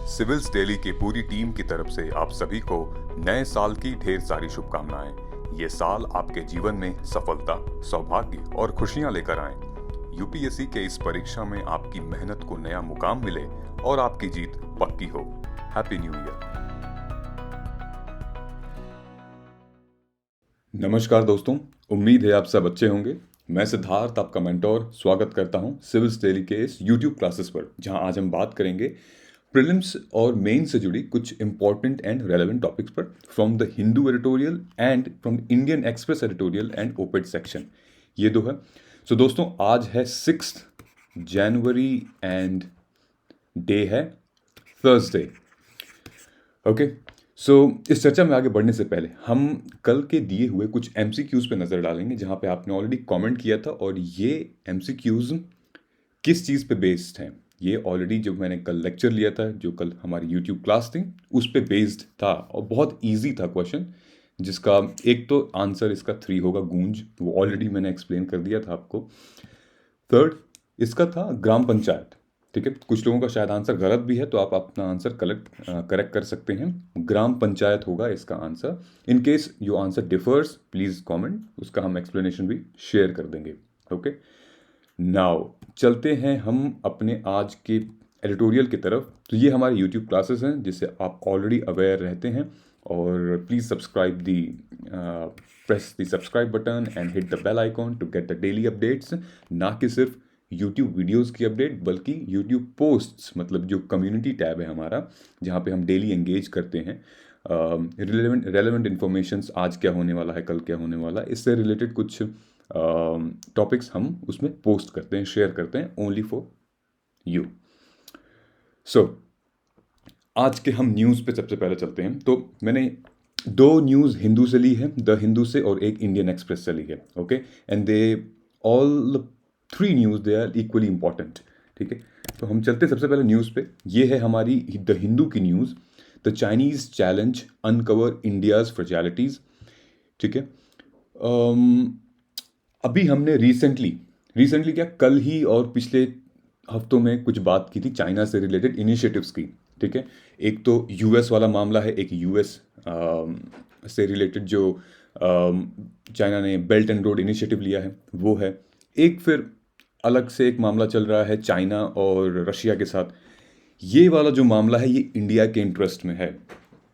Civils daily की पूरी team की तरफ से आप सभी को नए साल की ढेर सारी शुभकामनाएं। ये साल आपके जीवन में सफलता, सौभाग्य और खुशियां लेकर आए। यूपीएससी के इस परीक्षा में आपकी मेहनत को नया मुकाम मिले और आपकी जीत पक्की हो। Happy new year. नमस्कार दोस्तों, उम्मीद है आप सब अच्छे होंगे। मैं सिद्धार्थ, आपका मेंटोर, स्वागत करता हूं सिविल्स डेली के इस यूट्यूब क्लासेस पर, जहां आज हम बात करेंगे प्रीलिम्स और मेन से जुड़ी कुछ इंपॉर्टेंट एंड रेलेवेंट टॉपिक्स पर from the Hindu editorial and from Indian express editorial and op-ed section. ये दो है। सो दोस्तों, आज है 6 जनवरी एंड डे है थर्सडे। ओके, सो इस चर्चा में आगे बढ़ने से पहले हम कल के दिए हुए कुछ एमसीक्यूज पे नज़र डालेंगे, जहाँ पे आपने ऑलरेडी कमेंट किया था, और ये एमसीक्यूज किस चीज़ पे बेस्ड हैं। ये ऑलरेडी जो मैंने कल लेक्चर लिया था, जो कल हमारी यूट्यूब क्लास थी, उस पे बेस्ड था और बहुत इजी था क्वेश्चन, जिसका एक तो आंसर इसका 3 होगा, गूंज, वो ऑलरेडी मैंने एक्सप्लेन कर दिया था आपको। थर्ड इसका था ग्राम पंचायत। ठीक है, कुछ लोगों का शायद आंसर गलत भी है, तो आप अपना आंसर करेक्ट कर सकते हैं। ग्राम पंचायत होगा इसका answer. In case your answer differs, please comment, उसका हम एक्सप्लेनेशन भी शेयर कर देंगे। ओके, नाउ चलते हैं हम अपने आज के एडिटोरियल की तरफ। तो ये हमारे यूट्यूब क्लासेस हैं, जिससे आप ऑलरेडी अवेयर रहते हैं, और please subscribe the press the subscribe button and hit the bell icon to get the daily updates. ना कि सिर्फ यूट्यूब वीडियोस की अपडेट, बल्कि यूट्यूब पोस्ट्स, मतलब जो कम्युनिटी टैब है हमारा, जहाँ पे हम डेली एंगेज करते हैं रेलेवेंट इन्फॉर्मेशंस, आज क्या होने वाला है, कल क्या होने वाला है, इससे रिलेटेड कुछ टॉपिक्स हम उसमें पोस्ट करते हैं, शेयर करते हैं, ओनली फॉर यू। सो आज के हम न्यूज़ पे सबसे पहले चलते हैं। तो मैंने 2 न्यूज़ हिंदू से ली है, द हिंदू से, और एक इंडियन एक्सप्रेस से ली है। Okay, and they all 3 news they are equally important. ठीक है, तो हम चलते सबसे पहले न्यूज़ पे। ये है हमारी द हिंदू की news, the Chinese challenge uncover India's fragilities. ठीक है, अभी हमने रिसेंटली क्या, कल ही और पिछले हफ्तों में कुछ बात की थी चाइना से रिलेटेड इनिशिएटिव्स की। ठीक है, एक तो यूएस वाला मामला है, एक यूएस से रिलेटेड जो चाइना ने बेल्ट एंड रोड इनिशिएटिव लिया है वो है। एक फिर अलग से एक मामला चल रहा है चाइना और रशिया के साथ। ये वाला जो मामला है, ये इंडिया के इंटरेस्ट में है।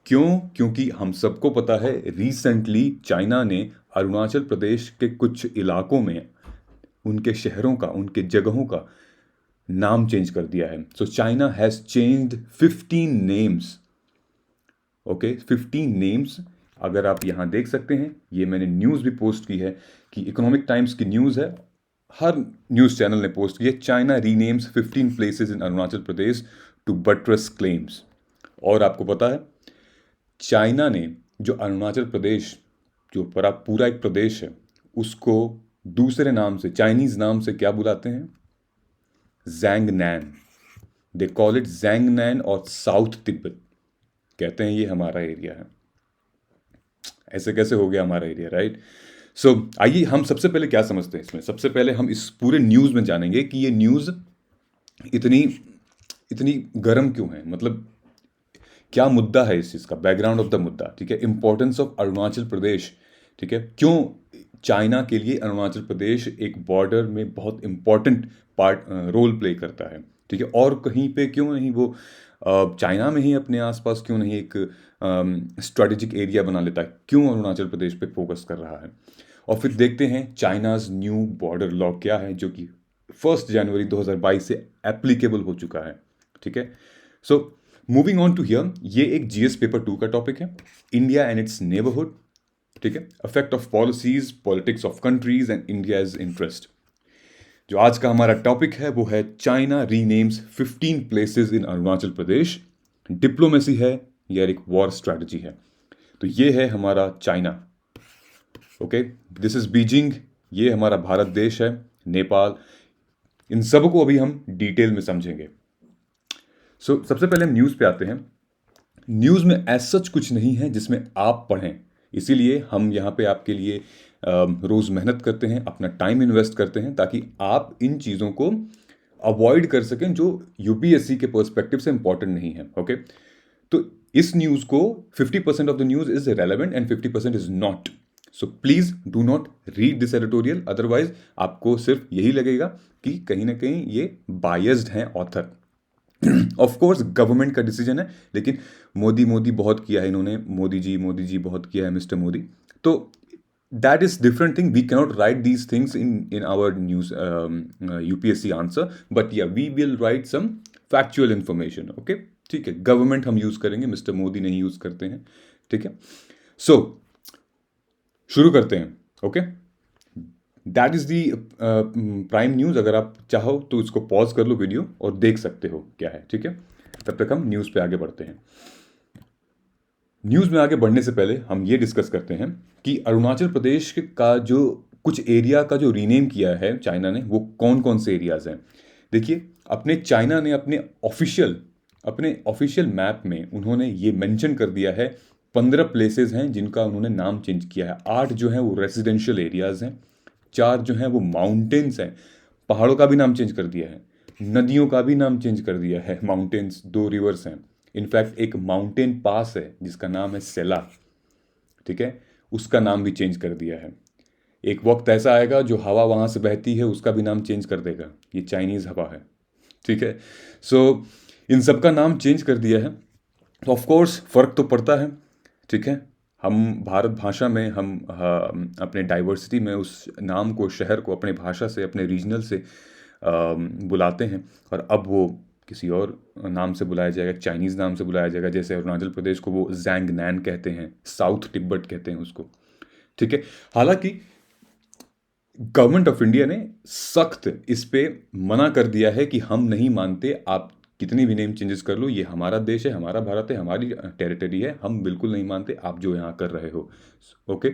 क्यों? क्योंकि हम सबको पता है रिसेंटली चाइना ने अरुणाचल प्रदेश के कुछ इलाकों में उनके शहरों का, उनके जगहों का नाम चेंज कर दिया है। So China has changed 15 names. Okay, 15 names. अगर आप यहाँ देख सकते हैं, ये मैंने न्यूज़ भी पोस्ट की है, कि इकोनॉमिक टाइम्स की न्यूज़ है, हर न्यूज़ चैनल ने पोस्ट की है, China renames 15 places in Arunachal Pradesh to buttress claims. और आपको पता है, चाइना ने जो अरुणाचल प्रदेश, जो पूरा एक प्रदेश है, उसको दूसरे नाम से, चाइनीज नाम से क्या बुलाते हैं? ज़ैंगनैन। दे कॉल इट ज़ैंगनैन और साउथ तिब्बत। कहते हैं ये हमारा एरिया है। ऐसे कैसे हो गया हमारा एरिया, राइट? सो आइए हम सबसे पहले क्या समझते हैं इसमें। सबसे पहले हम इस पूरे न्यूज़ में जानेंगे कि ये न्यूज़ इतनी गर्म क्यों है, मतलब क्या मुद्दा है इस चीज़ का, बैकग्राउंड ऑफ द मुद्दा। ठीक है, इंपॉर्टेंस ऑफ अरुणाचल प्रदेश। ठीक है, क्यों चाइना के लिए अरुणाचल प्रदेश एक बॉर्डर में बहुत इंपॉर्टेंट रोल प्ले करता है। ठीक है, और कहीं पे क्यों नहीं वो चाइना में ही अपने आसपास क्यों नहीं एक स्ट्रेटेजिक एरिया बना लेता है, क्यों अरुणाचल प्रदेश पे फोकस कर रहा है। और फिर देखते हैं चाइनाज न्यू बॉर्डर लॉ क्या है, जो कि 1 जनवरी 2022 से एप्लीकेबल हो चुका है। ठीक है, so moving on to here, ये एक जीएस पेपर 2 का टॉपिक है, इंडिया एंड इट्स नेबरहुड। ठीक है, effect of policies, politics of countries and India's interest. जो आज का हमारा टॉपिक है वो है China renames 15 places in Arunachal Pradesh, diplomacy है या एक वॉर स्ट्रैटेजी है। तो ये है हमारा China. Okay, this is Beijing, ये हमारा भारत देश है, नेपाल, इन सबको अभी हम डिटेल में समझेंगे। सो सबसे पहले हम न्यूज़ पे आते हैं। न्यूज़ में एज सच कुछ नहीं है जिसमें आप पढ़ें, इसीलिए हम यहाँ पे आपके लिए रोज़ मेहनत करते हैं, अपना टाइम इन्वेस्ट करते हैं, ताकि आप इन चीज़ों को अवॉइड कर सकें जो यूपीएससी के पर्सपेक्टिव से इंपॉर्टेंट नहीं है। ओके, तो इस न्यूज़ को 50% of the news is relevant and 50% is not. So please do not read this editorial, otherwise आपको सिर्फ यही लगेगा कि कहीं ना कहीं ये बायस्ड हैं ऑथर। ऑफ कोर्स गवर्नमेंट का डिसीजन है, लेकिन मोदी मोदी बहुत किया है इन्होंने, मोदी जी बहुत किया है मिस्टर मोदी, तो that is different thing. We cannot write these things in our news UPSC answer, but yeah, we will write some factual information. Okay, ठीक है, गवर्नमेंट हम यूज करेंगे, मिस्टर मोदी नहीं यूज करते हैं। ठीक है, सो शुरू करते हैं। Okay, that is the prime news. अगर आप चाहो तो इसको पॉज कर लो वीडियो और देख सकते हो क्या है। ठीक है, तब तक हम न्यूज पे आगे बढ़ते हैं। न्यूज़ में आगे बढ़ने से पहले हम ये डिस्कस करते हैं कि अरुणाचल प्रदेश का जो कुछ एरिया का जो रीनेम किया है चाइना ने, वो कौन कौन से एरियाज़ हैं। देखिए, चाइना ने अपने ऑफिशियल मैप में उन्होंने ये मेंशन कर दिया है 15 प्लेसेस हैं जिनका उन्होंने नाम चेंज किया है। 8 जो हैं वो रेजिडेंशियल एरियाज़ हैं, 4 जो हैं वो माउंटेन्स हैं, पहाड़ों का भी नाम चेंज कर दिया है, नदियों का भी नाम चेंज कर दिया है, माउंटेन्स 2 रिवर्स हैं, इनफैक्ट एक माउंटेन पास है जिसका नाम है सेला। ठीक है, उसका नाम भी चेंज कर दिया है। एक वक्त ऐसा आएगा जो हवा वहाँ से बहती है उसका भी नाम चेंज कर देगा, ये चाइनीज़ हवा है। ठीक है, सो इन सब का नाम चेंज कर दिया है। तो ऑफ कोर्स फ़र्क तो पड़ता है। ठीक है, हम भारत भाषा में हम अपने डाइवर्सिटी में उस नाम को, शहर को अपने भाषा से, अपने रीजनल से बुलाते हैं, और अब वो किसी और नाम से बुलाया जाएगा, चाइनीज़ नाम से बुलाया जाएगा। जैसे अरुणाचल प्रदेश को वो जैंगनैन कहते हैं, साउथ तिब्बत कहते हैं उसको। ठीक है, हालांकि गवर्नमेंट ऑफ इंडिया ने सख्त इस पे मना कर दिया है कि हम नहीं मानते, आप कितनी भी नेम चेंजेस कर लो, ये हमारा देश है, हमारा भारत है, हमारी टेरिटरी है, हम बिल्कुल नहीं मानते आप जो यहाँ कर रहे हो। ओके,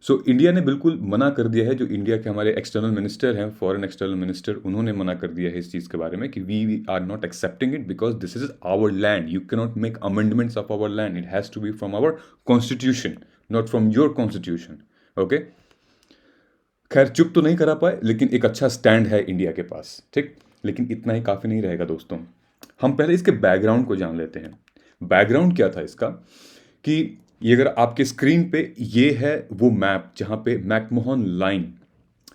सो इंडिया ने बिल्कुल मना कर दिया है। जो इंडिया के हमारे एक्सटर्नल मिनिस्टर हैं, फॉरेन एक्सटर्नल मिनिस्टर, उन्होंने मना कर दिया है इस चीज़ के बारे में कि we are not accepting it because this is our land, you can not make amendments of our land, it has to be from our constitution, not from your constitution. Okay, खैर चुप तो नहीं करा पाए, लेकिन एक अच्छा स्टैंड है इंडिया के पास। ठीक, लेकिन इतना ही काफ़ी नहीं रहेगा दोस्तों, हम पहले इसके बैकग्राउंड को जान लेते हैं। बैकग्राउंड क्या था इसका, कि ये अगर आपके स्क्रीन पे ये है वो मैप जहाँ पे मैकमोहन लाइन,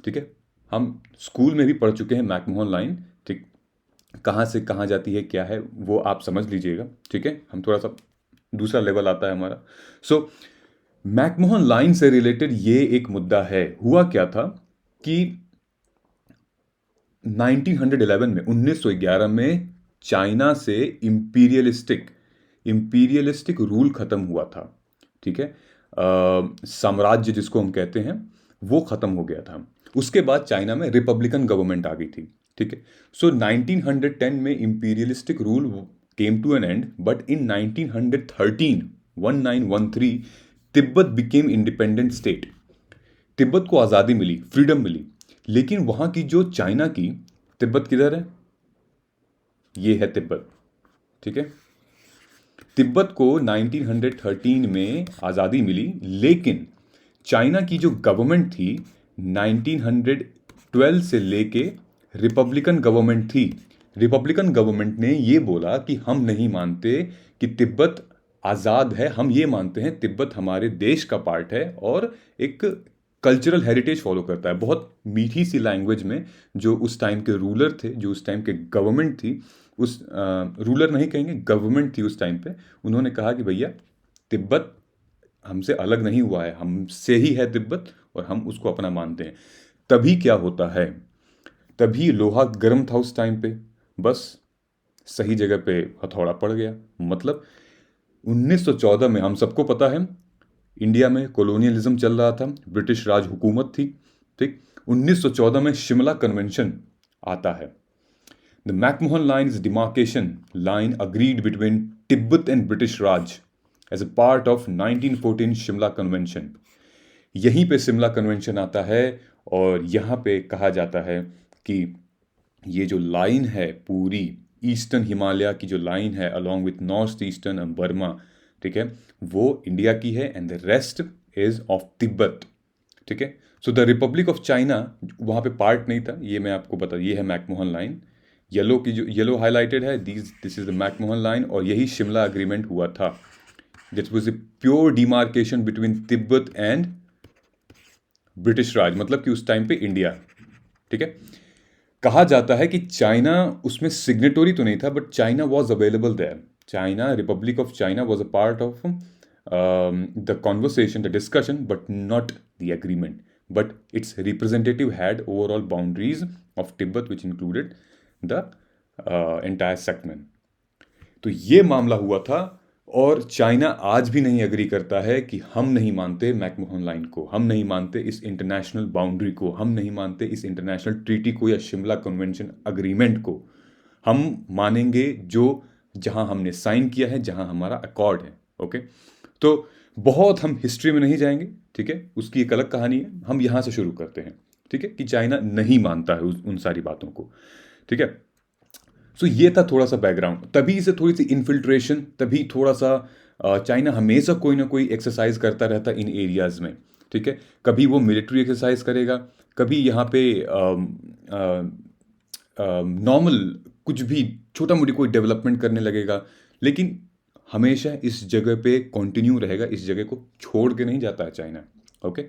ठीक है, हम स्कूल में भी पढ़ चुके हैं मैकमोहन लाइन। ठीक, कहाँ से कहाँ जाती है क्या है वो आप समझ लीजिएगा। ठीक है, हम थोड़ा सा दूसरा लेवल आता है हमारा। सो मैकमोहन लाइन से रिलेटेड ये एक मुद्दा है। हुआ क्या था कि 1911 में, 1911 में चाइना से इंपीरियलिस्टिक रूल खत्म हुआ था। ठीक है, साम्राज्य जिसको हम कहते हैं वो खत्म हो गया था। उसके बाद चाइना में रिपब्लिकन गवर्नमेंट आ गई थी। ठीक है, सो 1910 में imperialistic rule came to an end, but in 1913 Tibet became independent state. Tibet को आज़ादी मिली, फ्रीडम मिली, लेकिन वहाँ की जो चाइना की, तिब्बत किधर है, ये है तिब्बत। ठीक है, तिब्बत को 1913 में आज़ादी मिली, लेकिन चाइना की जो गवर्नमेंट थी 1912 से लेके रिपब्लिकन गवर्नमेंट थी। रिपब्लिकन गवर्नमेंट ने ये बोला कि हम नहीं मानते कि तिब्बत आज़ाद है, हम ये मानते हैं तिब्बत हमारे देश का पार्ट है और एक कल्चरल हेरिटेज फॉलो करता है। बहुत मीठी सी लैंग्वेज में जो उस टाइम के रूलर थे, जो उस टाइम के गवर्नमेंट थी, उस रूलर नहीं कहेंगे, गवर्नमेंट थी उस टाइम पे, उन्होंने कहा कि भैया तिब्बत हमसे अलग नहीं हुआ है, हमसे ही है तिब्बत और हम उसको अपना मानते हैं। तभी क्या होता है, तभी लोहा गर्म था उस टाइम पे, बस सही जगह पे हथौड़ा पड़ गया। मतलब 1914 में, हम सबको पता है, इंडिया में कॉलोनियलिज्म चल रहा था, ब्रिटिश राज हुकूमत थी। ठीक, 1914 में शिमला कन्वेंशन आता है। The McMahon line is demarcation line agreed between Tibet and British Raj as a part of 1914 Shimla convention. यहीं पे शिमला कन्वेंशन आता है और यहाँ पे कहा जाता है कि ये जो लाइन है पूरी ईस्टर्न हिमालय की जो लाइन है along with north eastern Burma, ठीक है, वो इंडिया की है and the rest is of Tibet. ठीक है, so the Republic of China वहाँ पे पार्ट नहीं था, ये मैं आपको बता, ये है मैकमोहन लाइन, येलो की जो येलो हाईलाइटेड है, this is the McMahon line, और यही शिमला एग्रीमेंट हुआ था. This was a pure demarcation between Tibet and British Raj, मतलब कि उस टाइम पे इंडिया. ठीक है. कहा जाता है कि चाइना उसमें सिग्नेटरी तो नहीं था, but China was available there. China, Republic of China was a part of the conversation, the discussion, but not the agreement. But its representative had overall boundaries of Tibet which included the entire segment. तो ये मामला हुआ था. और China आज भी नहीं agree करता है कि हम नहीं मानते मैकमोहन लाइन को, हम नहीं मानते इस इंटरनेशनल बाउंड्री को, हम नहीं मानते इस इंटरनेशनल ट्रीटी को या शिमला कन्वेंशन अग्रीमेंट को. हम मानेंगे जो जहां हमने साइन किया है, जहां हमारा अकॉर्ड है. ओके. तो बहुत हम हिस्ट्री में नहीं जाएंगे. ठीक है. उसकी एक अलग कहानी है. हम यहां से शुरू करते हैं. ठीक है. कि चाइना नहीं मानता है उन सारी बातों को. ठीक है. सो ये था थोड़ा सा बैकग्राउंड. तभी से थोड़ी सी इन्फिल्ट्रेशन, तभी थोड़ा सा चाइना हमेशा कोई ना कोई एक्सरसाइज करता रहता इन एरियाज में. ठीक है. कभी वो मिलिट्री एक्सरसाइज करेगा, कभी यहाँ पे नॉर्मल कुछ भी छोटा मोटी कोई डेवलपमेंट करने लगेगा, लेकिन हमेशा इस जगह पे कंटिन्यू रहेगा, इस जगह को छोड़ के नहीं जाता है China. Okay.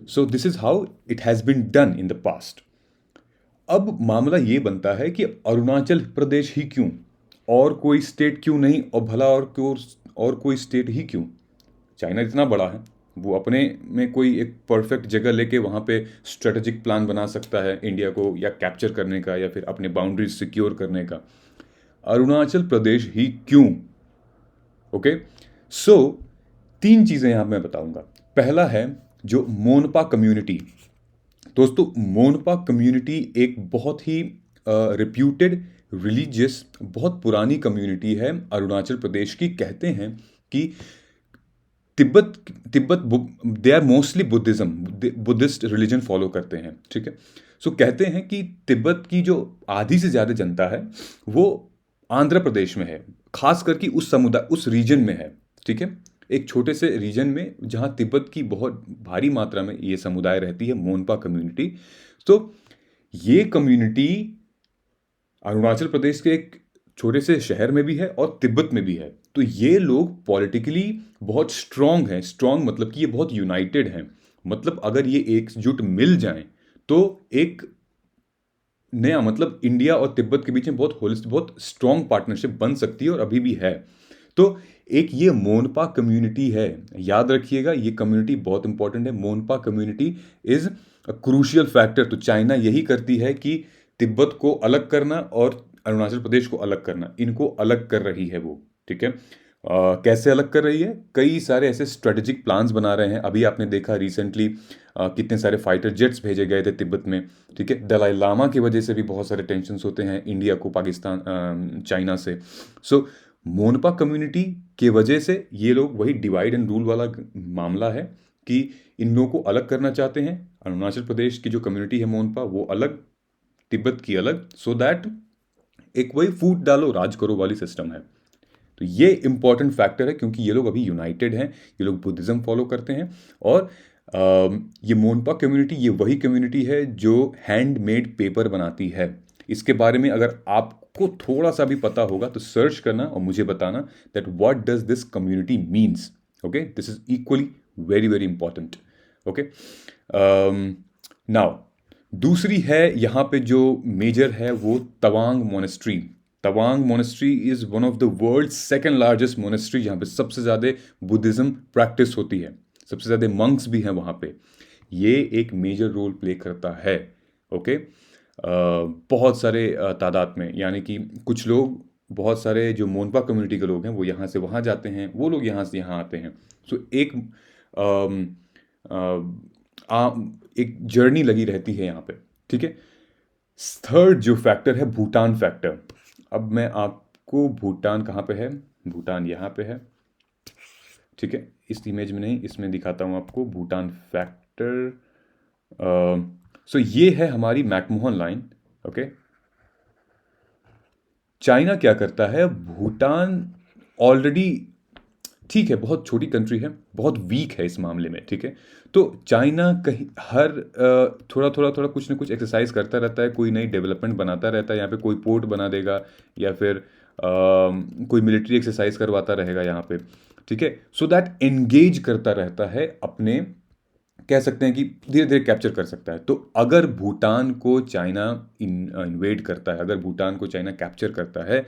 So this is how it has been done in the past. अब मामला ये बनता है कि अरुणाचल प्रदेश ही क्यों, और कोई स्टेट क्यों नहीं, और भला और कोई स्टेट ही क्यों. चाइना इतना बड़ा है, वो अपने में कोई एक परफेक्ट जगह लेके वहाँ पे स्ट्रेटेजिक प्लान बना सकता है इंडिया को या कैप्चर करने का या फिर अपने बाउंड्रीज सिक्योर करने का. अरुणाचल प्रदेश ही क्यों. ओके. सो 3 चीज़ें यहाँ मैं बताऊंगा. पहला है जो मोनपा कम्युनिटी. दोस्तों, मोनपा कम्युनिटी एक बहुत ही रिप्यूटेड रिलीजियस, बहुत पुरानी कम्युनिटी है अरुणाचल प्रदेश की. कहते हैं कि Tibet Tibet they are mostly Buddhist religion follow करते हैं. ठीक है. सो कहते हैं कि तिब्बत की जो आधी से ज़्यादा जनता है वो आंध्र प्रदेश में है, खास करके उस समुदाय, उस रीजन में है. ठीक है. एक छोटे से रीजन में जहाँ तिब्बत की बहुत भारी मात्रा में ये समुदाय रहती है, मोनपा कम्युनिटी. तो ये कम्युनिटी अरुणाचल प्रदेश के एक छोटे से शहर में भी है और तिब्बत में भी है. तो ये लोग पॉलिटिकली बहुत स्ट्रांग हैं. स्ट्रांग मतलब कि ये बहुत यूनाइटेड हैं. मतलब अगर ये एकजुट मिल जाएं तो एक नया, मतलब इंडिया और तिब्बत के बीच में बहुत स्ट्रांग पार्टनरशिप बन सकती है, और अभी भी है. तो एक ये मोनपा कम्युनिटी है. याद रखिएगा, ये कम्युनिटी बहुत इंपॉर्टेंट है. Monpa community is a crucial factor. तो चाइना यही करती है कि तिब्बत को अलग करना और अरुणाचल प्रदेश को अलग करना, इनको अलग कर रही है वो. ठीक है. कैसे अलग कर रही है? कई सारे ऐसे स्ट्रेटेजिक प्लान्स बना रहे हैं. अभी आपने देखा रिसेंटली कितने सारे फाइटर जेट्स भेजे गए थे तिब्बत में. ठीक है. दलाई लामा की वजह से भी बहुत सारे टेंशन्स होते हैं इंडिया को पाकिस्तान चाइना से. सो मोनपा कम्युनिटी के वजह से ये लोग वही डिवाइड एंड रूल वाला मामला है कि इन लोगों को अलग करना चाहते हैं. अरुणाचल प्रदेश की जो कम्युनिटी है मोनपा, वो अलग, तिब्बत की अलग, सो दैट एक वही फूट डालो राज करो वाली सिस्टम है. तो ये इंपॉर्टेंट फैक्टर है क्योंकि ये लोग अभी यूनाइटेड हैं, ये लोग बुद्धिज्म फॉलो करते हैं. और ये मोनपा कम्युनिटी ये वही कम्युनिटी है जो हैंडमेड पेपर बनाती है. इसके बारे में अगर आपको थोड़ा सा भी पता होगा तो सर्च करना और मुझे बताना that what does this community means. Okay. This is equally very very important. Okay. Now दूसरी है यहाँ पे जो मेजर है वो Tawang monastery. Tawang monastery is one of the world second largest monastery, जहाँ पे सबसे ज़्यादा बुद्धिज़्म प्रैक्टिस होती है, सबसे ज़्यादा मंक्स भी हैं वहाँ पे. ये एक मेजर रोल प्ले करता है. ओके. बहुत सारे तादाद में, यानी कि कुछ लोग, बहुत सारे जो मोनपा कम्युनिटी के लोग हैं वो यहाँ से वहाँ जाते हैं, वो लोग यहाँ से यहाँ आते हैं. सो एक एक जर्नी लगी रहती है यहाँ पे. ठीक है. थर्ड जो फैक्टर है भूटान फैक्टर. अब मैं आपको भूटान कहाँ पे है, भूटान यहाँ पे है. ठीक है. इस इमेज में नहीं, इसमें दिखाता हूँ आपको भूटान फैक्टर. सो ये है हमारी मैकमोहन लाइन. ओके. चाइना क्या करता है, भूटान ऑलरेडी ठीक है, बहुत छोटी कंट्री है, बहुत वीक है इस मामले में, ठीक है। तो चाइना कहीं हर थोड़ा थोड़ा थोड़ा कुछ ना कुछ एक्सरसाइज करता रहता है, कोई नई डेवलपमेंट बनाता रहता है, यहाँ पे कोई पोर्ट बना देगा या फिर कोई मिलिट्री एक्सरसाइज करवाता रहेगा यहाँ पे, ठीक है। सो दैट एंगेज करता रहता है अपने, कह सकते हैं कि धीरे धीरे कैप्चर कर सकता है। तो अगर भूटान को चाइना इन्वेड करता है, अगर भूटान को चाइना कैप्चर करता है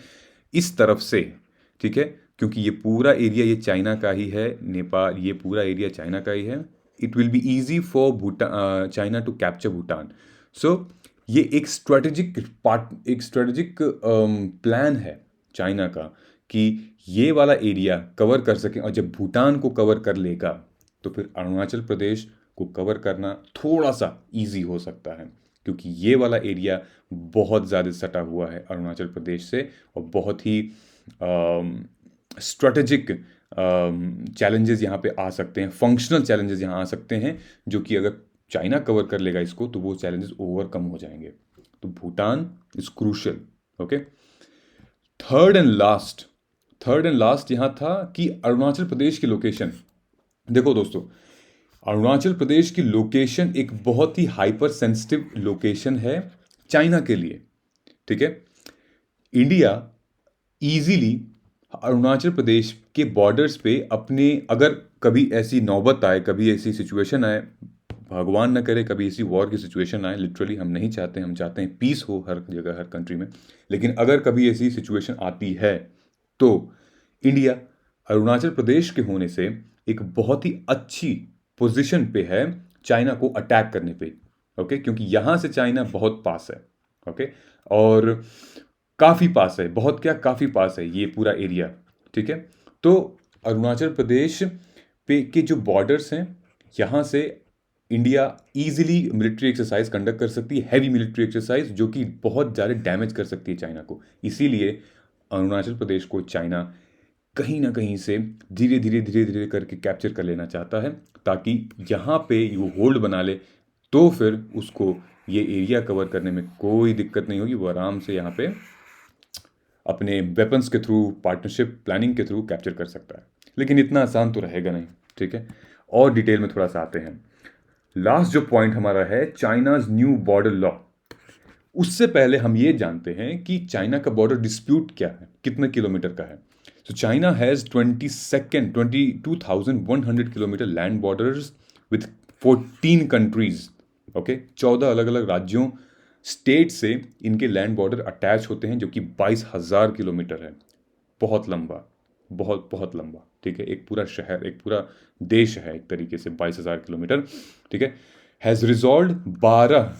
इस तरफ से, ठीक है, क्योंकि ये पूरा एरिया ये चाइना का ही है, नेपाल ये पूरा एरिया चाइना का ही है, it will be easy for Bhutan China to capture Bhutan. So ये एक स्ट्रेटेजिक प्लान है चाइना का कि ये वाला एरिया कवर कर सके, और जब भूटान को कवर कर लेगा तो फिर अरुणाचल प्रदेश को कवर करना थोड़ा सा इजी हो सकता है, क्योंकि ये वाला एरिया बहुत ज़्यादा सटा हुआ है अरुणाचल प्रदेश से, और बहुत ही स्ट्रेटेजिक चैलेंजेस यहाँ पे आ सकते हैं, फंक्शनल चैलेंजेस यहाँ आ सकते हैं, जो कि अगर चाइना कवर कर लेगा इसको तो वो चैलेंजेस ओवरकम हो जाएंगे। तो Bhutan is crucial. Okay, third and last यहाँ था कि अरुणाचल प्रदेश की लोकेशन। देखो दोस्तों, अरुणाचल प्रदेश की लोकेशन एक बहुत ही हाइपर सेंसिटिव लोकेशन है चाइना के लिए, ठीक है। इंडिया इजीली अरुणाचल प्रदेश के बॉर्डर्स पे अपने, अगर कभी ऐसी नौबत आए, कभी ऐसी सिचुएशन आए, भगवान न करे कभी ऐसी वॉर की सिचुएशन आए, लिटरली हम नहीं चाहते, हम चाहते हैं पीस हो हर जगह हर कंट्री में, लेकिन अगर कभी ऐसी सिचुएशन आती है तो इंडिया अरुणाचल प्रदेश के होने से एक बहुत ही अच्छी पोजीशन पे है चाइना को अटैक करने पे। ओके, क्योंकि यहाँ से चाइना बहुत पास है। ओके, और काफ़ी पास है, बहुत क्या काफ़ी पास है ये पूरा एरिया, ठीक है। तो अरुणाचल प्रदेश पे के जो बॉर्डर्स हैं, यहाँ से India easily military exercise conduct कर सकती है, हैवी मिलिट्री एक्सरसाइज, जो कि बहुत ज़्यादा डैमेज कर सकती है चाइना को। इसीलिए अरुणाचल प्रदेश को चाइना कहीं ना कहीं से धीरे धीरे करके कैप्चर कर लेना चाहता है, ताकि यहाँ पे वो होल्ड बना ले, तो फिर उसको ये एरिया कवर करने में कोई दिक्कत नहीं होगी, वो आराम से यहाँ पे अपने वेपन्स के थ्रू, पार्टनरशिप प्लानिंग के थ्रू कैप्चर कर सकता है। लेकिन इतना आसान तो रहेगा नहीं, ठीक है। और डिटेल में थोड़ा सा आते हैं। लास्ट जो पॉइंट हमारा है, चाइनाज न्यू बॉर्डर लॉ। उससे पहले हम ये जानते हैं कि चाइना का बॉर्डर डिस्प्यूट क्या है, कितने किलोमीटर का है। So China has 22,100 kilometre land borders with 14 countries. Okay, 14 अलग अलग राज्यों, स्टेट से इनके लैंड बॉर्डर अटैच होते हैं, जो कि 22,000 किलोमीटर है। बहुत लंबा, बहुत बहुत लंबा, ठीक है। एक पूरा शहर, एक पूरा देश है एक तरीके से, 22,000 किलोमीटर, ठीक है। हैज़ रिजॉल्व 12,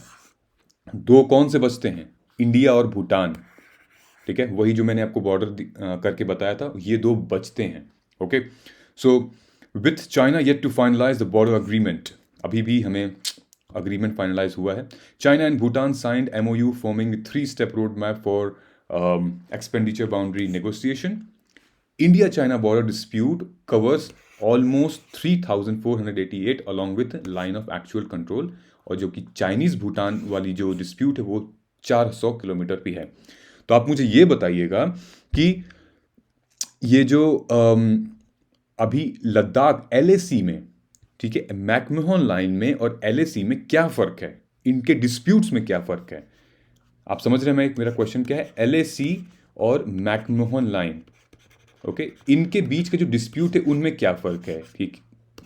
दो कौन से बचते हैं, इंडिया और भूटान, ठीक है। वही जो मैंने आपको बॉर्डर करके बताया था, ये दो बचते हैं। Okay, so with China yet to finalize the border agreement. अभी भी हमें अग्रीमेंट फाइनलाइज हुआ है। China and Bhutan signed MOU forming 3-step road map for expenditure boundary negotiation. India China border dispute covers almost 3,488 along with line of actual control, और जो कि Chinese Bhutan वाली जो डिस्प्यूट है वो 400 किलोमीटर भी है। तो आप मुझे ये बताइएगा कि ये जो अभी लद्दाख LAC में, ठीक है, मैकमोहन लाइन में और LAC में क्या फ़र्क है, इनके डिस्प्यूट्स में क्या फ़र्क है। आप समझ रहे हैं मैं मेरा क्वेश्चन क्या है, LAC और मैकमोहन लाइन, ओके, इनके बीच का जो डिस्प्यूट है उनमें क्या फ़र्क है, ठीक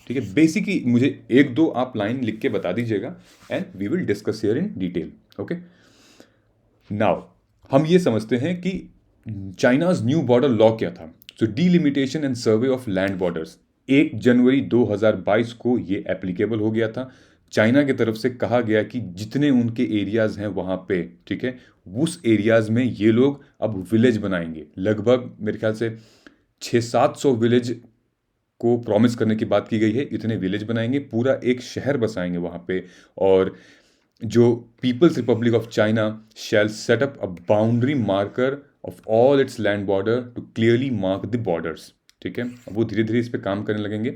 ठीक है। बेसिकली मुझे एक दो आप लाइन लिख के बता दीजिएगा, and we will discuss here in detail. Okay, now हम ये समझते हैं कि चाइनाज न्यू बॉर्डर लॉ क्या था। So delimitation and survey of land borders 1 जनवरी 2022 को ये एप्लीकेबल हो गया था। चाइना की तरफ से कहा गया कि जितने उनके एरियाज़ हैं वहाँ पे, ठीक है, उस एरियाज़ में ये लोग अब विलेज बनाएंगे। लगभग मेरे ख्याल से 600-700 विलेज को प्रॉमिस करने की बात की गई है। इतने विलेज बनाएंगे, पूरा एक शहर बसाएंगे वहाँ पे, और जो People's Republic of China shall set up a boundary marker of all its land border to clearly mark the borders, ठीक है। अब वो धीरे धीरे इस पे काम करने लगेंगे।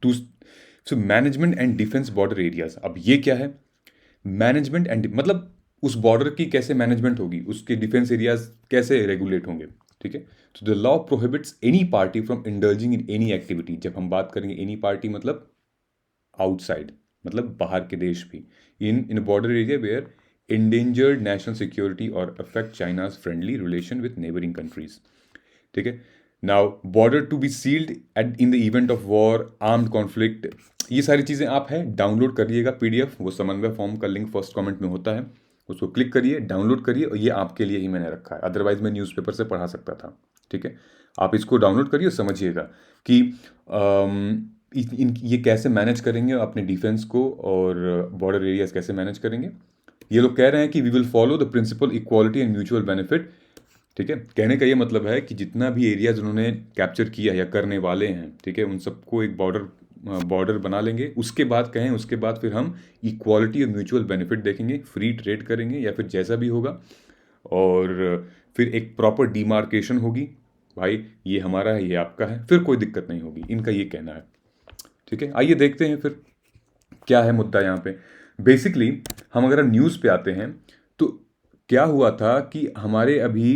To so management and defence border areas. अब ये क्या है, मैनेजमेंट एंड मतलब उस बॉर्डर की कैसे मैनेजमेंट होगी, उसके डिफेंस एरियाज कैसे रेगुलेट होंगे, ठीक है। तो the law prohibits any party from indulging in any activity. जब हम बात करेंगे एनी पार्टी मतलब आउटसाइड, मतलब बाहर के देश भी, in border area where endangered national security or affect China's friendly relation with neighboring countries। ठीक है। Now border to be sealed at in the event of war, armed conflict, ये सारी चीज़ें आप है डाउनलोड करिएगा पीडीएफ, वो समन्वय फॉर्म का लिंक फर्स्ट कमेंट में होता है, उसको क्लिक करिए, डाउनलोड करिए, और ये आपके लिए ही मैंने रखा है, अदरवाइज मैं न्यूज़पेपर से पढ़ा सकता था। ठीक है, आप इसको डाउनलोड करिए, समझिएगा कि ये कैसे मैनेज करेंगे अपने डिफेंस को, और बॉर्डर एरियाज कैसे मैनेज करेंगे। ये लोग कह रहे हैं कि we will follow the principle equality and mutual benefit. ठीक है, कहने का ये मतलब है कि जितना भी एरियाज उन्होंने कैप्चर किया या करने वाले हैं, ठीक है, उन सबको एक बॉर्डर बना लेंगे। उसके बाद कहें, उसके बाद फिर हम इक्वालिटी और म्यूचुअल बेनिफिट देखेंगे, फ्री ट्रेड करेंगे या फिर जैसा भी होगा, और फिर एक प्रॉपर डिमार्केशन होगी, भाई ये हमारा है, ये आपका है, फिर कोई दिक्कत नहीं होगी, इनका ये कहना है। ठीक है, आइए देखते हैं फिर क्या है मुद्दा यहाँ पे। बेसिकली हम अगर न्यूज़ पे आते हैं तो क्या हुआ था कि हमारे अभी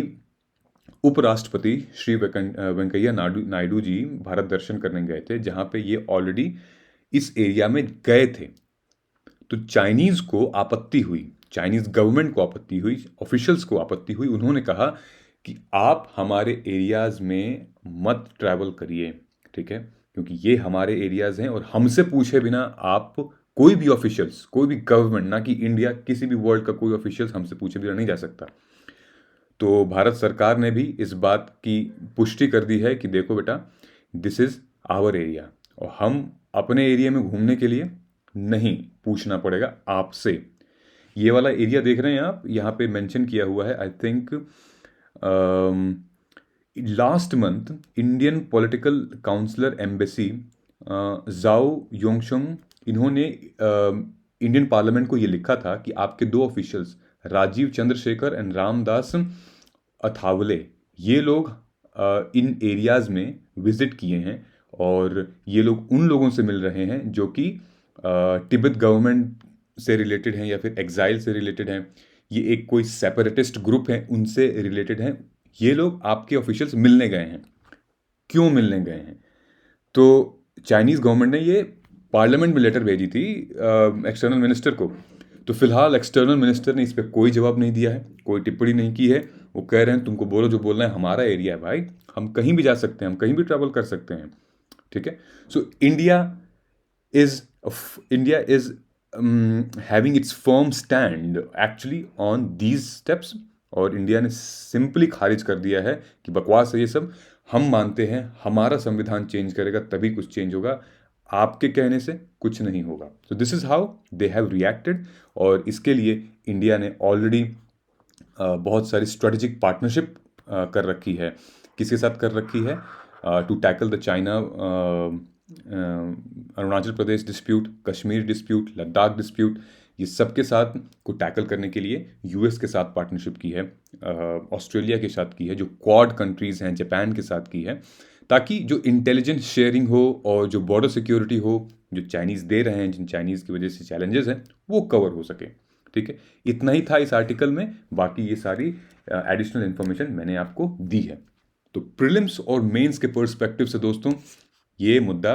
उपराष्ट्रपति श्री वेंकैया नायडू जी भारत दर्शन करने गए थे, जहाँ पे ये ऑलरेडी इस एरिया में गए थे। तो चाइनीज को आपत्ति हुई, चाइनीज गवर्नमेंट को आपत्ति हुई, ऑफिशियल्स को आपत्ति हुई। उन्होंने कहा कि आप हमारे एरियाज में मत ट्रैवल करिए, ठीक है, क्योंकि ये हमारे एरियाज हैं, और हमसे पूछे बिना आप कोई भी ऑफिशियल्स, कोई भी गवर्नमेंट, ना कि इंडिया, किसी भी वर्ल्ड का कोई ऑफिशियल्स हमसे पूछे बिना नहीं जा सकता। तो भारत सरकार ने भी इस बात की पुष्टि कर दी है कि देखो बेटा, दिस इज आवर एरिया, और हम अपने एरिया में घूमने के लिए नहीं पूछना पड़ेगा आपसे। ये वाला एरिया देख रहे हैं आप, यहाँ पे मेंशन किया हुआ है, I think last month Indian political counsellor embassy Zhao Yongshun, इन्होंने इंडियन पार्लियामेंट को ये लिखा था कि आपके दो ऑफिशियल्स राजीव चंद्रशेखर एंड रामदास अथावले, ये लोग इन एरियाज में विजिट किए हैं, और ये लोग उन लोगों से मिल रहे हैं जो कि तिब्बत गवर्नमेंट से रिलेटेड हैं या फिर एग्जाइल से रिलेटेड हैं, ये एक कोई सेपरेटिस्ट ग्रुप है उनसे रिलेटेड हैं। ये लोग आपके ऑफिशियल्स मिलने गए हैं। क्यों मिलने गए हैं? तो चाइनीज गवर्नमेंट ने ये पार्लियामेंट में लेटर भेजी थी एक्सटर्नल मिनिस्टर को। तो फिलहाल एक्सटर्नल मिनिस्टर ने इस पर कोई जवाब नहीं दिया है, कोई टिप्पणी नहीं की है। वो कह रहे हैं तुमको बोलो जो बोलना है, हमारा एरिया है भाई, हम कहीं भी जा सकते हैं, हम कहीं भी ट्रैवल कर सकते हैं। ठीक है, so India is having its firm stand actually on these steps, और इंडिया ने सिंपली खारिज कर दिया है कि बकवास है ये सब, हम मानते हैं हमारा संविधान चेंज करेगा तभी कुछ चेंज होगा, आपके कहने से कुछ नहीं होगा। सो this is how they have reacted, और इसके लिए इंडिया ने ऑलरेडी बहुत सारी स्ट्रेटेजिक पार्टनरशिप कर रखी है। किसके साथ कर रखी है? To tackle the China Arunachal Pradesh dispute, Kashmir dispute, Ladakh dispute, ये सब के साथ को टैकल करने के लिए यूएस के साथ पार्टनरशिप की है, ऑस्ट्रेलिया के साथ की है, जो क्वाड कंट्रीज़ हैं, जापान के साथ की है, ताकि जो इंटेलिजेंस शेयरिंग हो और जो बॉर्डर सिक्योरिटी हो, जो चाइनीज़ दे रहे हैं, जिन चाइनीज़ की वजह से चैलेंजेस हैं, वो कवर हो सके। ठीक है, इतना ही था इस आर्टिकल में, बाकी ये सारी एडिशनल इन्फॉर्मेशन मैंने आपको दी है। तो प्रीलिम्स और मेंस के पर्सपेक्टिव से दोस्तों ये मुद्दा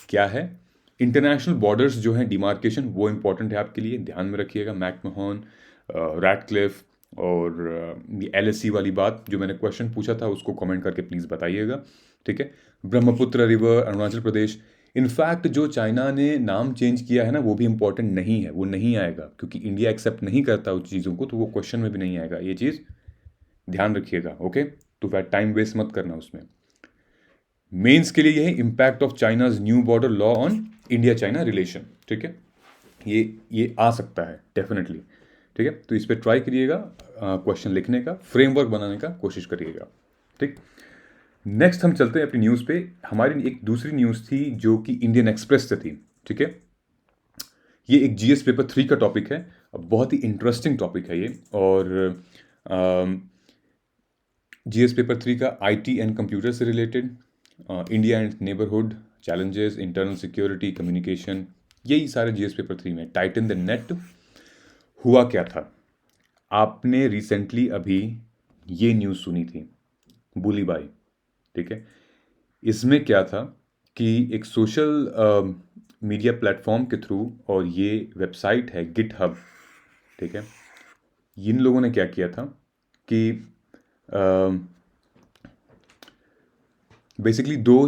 क्या है? इंटरनेशनल बॉर्डर्स जो हैं, डिमार्केशन, वो इंपॉर्टेंट है आपके लिए, ध्यान में रखिएगा। मैकमोहन, रैटक्लिफ और ये एलएससी वाली बात जो मैंने क्वेश्चन पूछा था उसको कमेंट करके प्लीज़ बताइएगा। ठीक है, ब्रह्मपुत्र रिवर, अरुणाचल प्रदेश, इनफैक्ट जो चाइना ने नाम चेंज किया है ना, वो भी इंपॉर्टेंट नहीं है, वो नहीं आएगा, क्योंकि इंडिया एक्सेप्ट नहीं करता उस चीज़ों को, तो वो क्वेश्चन में भी नहीं आएगा। ये चीज़ ध्यान रखिएगा, ओके? तो फिर टाइम वेस्ट मत करना उसमें। मेंस के लिए ये है impact of China's new border law on India China relation. ठीक है, ये आ सकता है डेफिनेटली। ठीक है, तो इस पर ट्राई करिएगा, क्वेश्चन लिखने का, फ्रेमवर्क बनाने का कोशिश करिएगा। ठीक, नेक्स्ट हम चलते हैं अपनी न्यूज़ पे। हमारी एक दूसरी न्यूज़ थी जो कि इंडियन एक्सप्रेस से थी। ठीक है, ये एक जीएस पेपर 3 का टॉपिक है, बहुत ही इंटरेस्टिंग टॉपिक है ये, और जीएस पेपर 3 का आईटी एंड कंप्यूटर से related, India and neighbourhood challenges, internal security, communication, यही सारे जीएस पेपर 3 में। टाइटन द नेट, हुआ क्या था? आपने रिसेंटली अभी ये न्यूज़ सुनी थी, बुली बाई, ठीक है। इसमें क्या था कि एक सोशल मीडिया प्लेटफॉर्म के थ्रू, और ये वेबसाइट है गिटहब, ठीक है। इन लोगों ने क्या किया था कि बेसिकली दो